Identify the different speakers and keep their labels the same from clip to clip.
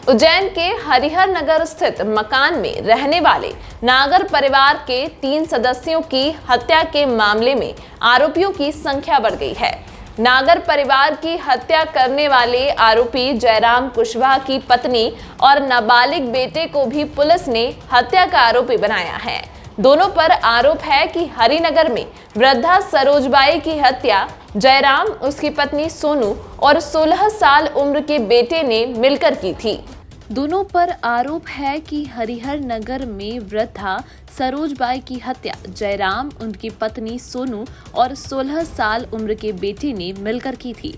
Speaker 1: उज्जैन के हरिहर नगर स्थित मकान में रहने वाले नागर परिवार के 3 सदस्यों की हत्या के मामले में आरोपियों की संख्या बढ़ गई है। नागर परिवार की हत्या करने वाले आरोपी जयराम कुशवाहा की पत्नी और नाबालिग बेटे को भी पुलिस ने हत्या का आरोपी बनाया है। दोनों पर आरोप है कि हरिनगर में वृद्धा सरोजबाई की हत्या जयराम, उसकी पत्नी सोनू और 16 साल उम्र के बेटे ने मिलकर की थी। दोनों पर आरोप है कि हरिहर नगर में वृद्धा सरोजबाई की हत्या जयराम, उनकी पत्नी सोनू और 16 साल उम्र के बेटे ने मिलकर की थी।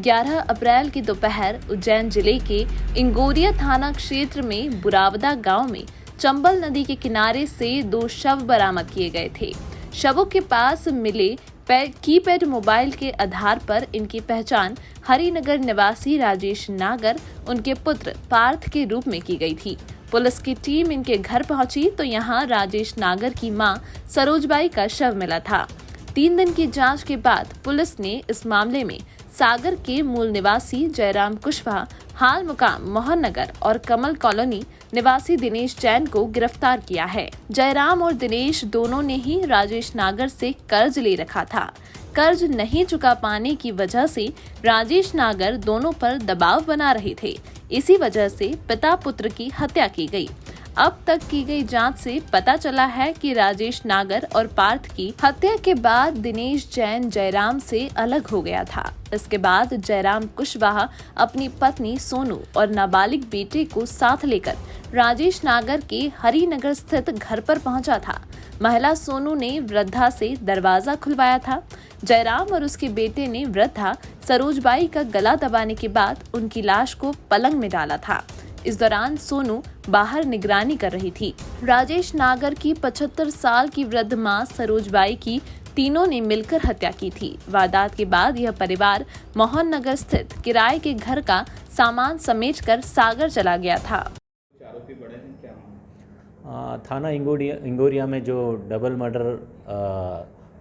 Speaker 1: 11 अप्रैल की दोपहर उज्जैन जिले के इंगोरिया थाना क्षेत्र में बुरावदा गांव में चंबल नदी के किनारे से 2 शव बरामद किए गए थे। शवों के पास मिले कीपैड मोबाइल के आधार पर इनकी पहचान हरिनगर निवासी राजेश नागर, उनके पुत्र पार्थ के रूप में की गई थी। पुलिस की टीम इनके घर पहुंची तो यहां राजेश नागर की मां सरोजबाई का शव मिला था। 3 दिन की जांच के बाद पुलिस ने इस मामले में सागर के मूल निवासी जयराम कुशवाहा, हाल मुकाम मोहन नगर और कमल कॉलोनी निवासी दिनेश जैन को गिरफ्तार किया है। जयराम और दिनेश दोनों ने ही राजेश नागर से कर्ज ले रखा था। कर्ज नहीं चुका पाने की वजह से राजेश नागर दोनों पर दबाव बना रहे थे। इसी वजह से पिता पुत्र की हत्या की गई। अब तक की गई जांच से पता चला है कि राजेश नागर और पार्थ की हत्या के बाद दिनेश जैन जयराम से अलग हो गया था। इसके बाद जयराम कुशवाहा अपनी पत्नी सोनू और नाबालिग बेटे को साथ लेकर राजेश नागर के हरिनगर स्थित घर पर पहुंचा था। महिला सोनू ने वृद्धा से दरवाजा खुलवाया था। जयराम और उसके बेटे ने वृद्धा सरोजबाई का गला दबाने के बाद उनकी लाश को पलंग में डाला था। इस दौरान सोनू बाहर निगरानी कर रही थी। राजेश नागर की 75 साल की वृद्ध मां सरोजबाई की तीनों ने मिलकर हत्या की थी। वारदात के बाद यह परिवार मोहन नगर स्थित किराए के घर का सामान समेटकर सागर चला गया था।
Speaker 2: आरोपी बड़े हैं क्या? थाना इंगोरिया में जो डबल मर्डर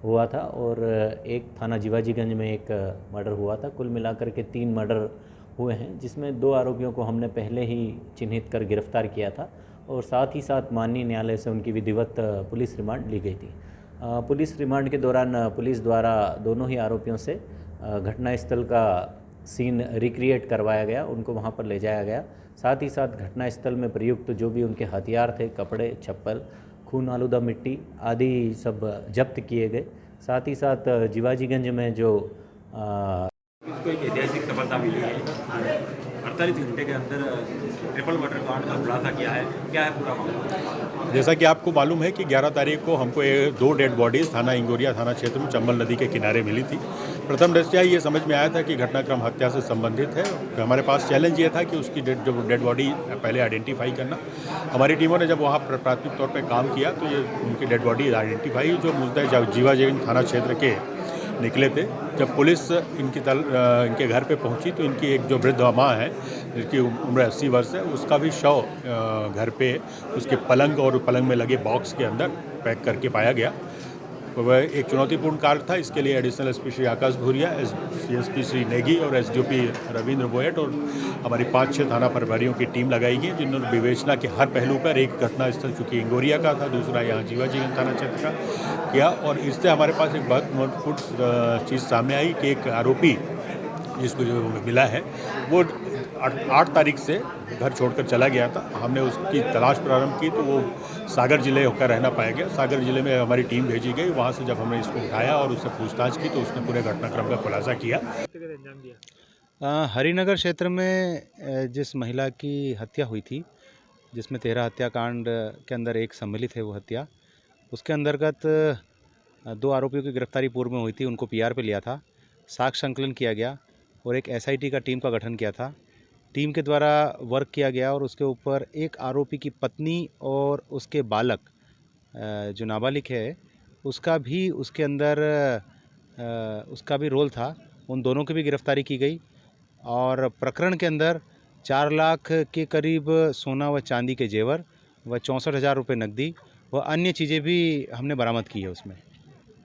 Speaker 2: हुआ था और एक थाना जीवाजीगंज में एक मर्डर हुआ था। कुल मिलाकर के 3 मर्डर हुए हैं, जिसमें 2 आरोपियों को हमने पहले ही चिन्हित कर गिरफ्तार किया था और साथ ही साथ माननीय न्यायालय से उनकी विधिवत पुलिस रिमांड ली गई थी। पुलिस रिमांड के दौरान पुलिस द्वारा दोनों ही आरोपियों से घटनास्थल का सीन रिक्रिएट करवाया गया, उनको वहां पर ले जाया गया। साथ ही साथ घटनास्थल में प्रयुक्त जो भी उनके हथियार थे, कपड़े, चप्पल, खून आलूदा मिट्टी आदि सब जब्त किए गए। साथ ही साथ जीवाजीगंज में जो
Speaker 3: इसको एक ऐतिहासिक सफलता मिली है। 48 घंटे के अंदर ट्रिपल मर्डर कांड का खुलासा किया है। क्या है पूरा मामला?
Speaker 4: जैसा कि आपको मालूम है कि 11 तारीख को हमको 2 डेड बॉडीज़ थाना इंगोरिया थाना क्षेत्र में चंबल नदी के किनारे मिली थी। प्रथम दृष्टया ये समझ में आया था कि घटनाक्रम हत्या से संबंधित है। हमारे पास चैलेंज ये था कि उसकी डेड बॉडी पहले आइडेंटिफाई करना। हमारी टीमों ने जब वहाँ प्राथमिक तौर पर काम किया तो ये उनकी डेड बॉडी आइडेंटिफाई जो मूलतः जीवाजीगंज थाना क्षेत्र के निकले थे। जब पुलिस इनके घर पे पहुंची तो इनकी एक जो वृद्ध माँ है जिसकी उम्र 80 वर्ष है, उसका भी शव घर पे उसके पलंग और पलंग में लगे बॉक्स के अंदर पैक करके पाया गया। वह एक चुनौतीपूर्ण कार्य था। इसके लिए additional SP Shri Akash Bhuria, CSP Shri Negi और एसडीओपी रविंद्र बोयट और हमारी 5-6 थाना प्रभारियों की टीम लगाई गई, जिन्होंने विवेचना के हर पहलू पर एक घटनास्थल चूँकि इंगोरिया का था, दूसरा यहाँ जीवाजीगंज थाना क्षेत्र का किया। और इससे हमारे पास एक बहुत महत्वपूर्ण चीज़ सामने आई कि एक आरोपी जिसको जो मिला है वो 8 तारीख से घर छोड़कर चला गया था। हमने उसकी तलाश प्रारंभ की तो वो सागर जिले होकर रहना पाया गया। सागर जिले में हमारी टीम भेजी गई। वहाँ से जब हमने इसको उठाया और उससे पूछताछ की तो उसने पूरे घटनाक्रम का खुलासा किया।
Speaker 5: हरिनगर क्षेत्र में जिस महिला की हत्या हुई थी, जिसमें 13 हत्याकांड के अंदर एक सम्मिलित है वो हत्या, उसके अंतर्गत 2 आरोपियों की गिरफ्तारी पूर्व में हुई थी। उनको पीआर पे लिया था, साक्ष्य संकलन किया गया और एक एसआईटी का टीम का गठन किया था। टीम के द्वारा वर्क किया गया और उसके ऊपर एक आरोपी की पत्नी और उसके बालक जो नाबालिग है उसका भी उसके अंदर उसका भी रोल था। उन दोनों की भी गिरफ्तारी की गई और प्रकरण के अंदर 4 लाख के करीब सोना व चांदी के जेवर व 64,000 रुपये नकदी व अन्य चीज़ें भी हमने बरामद की है उसमें।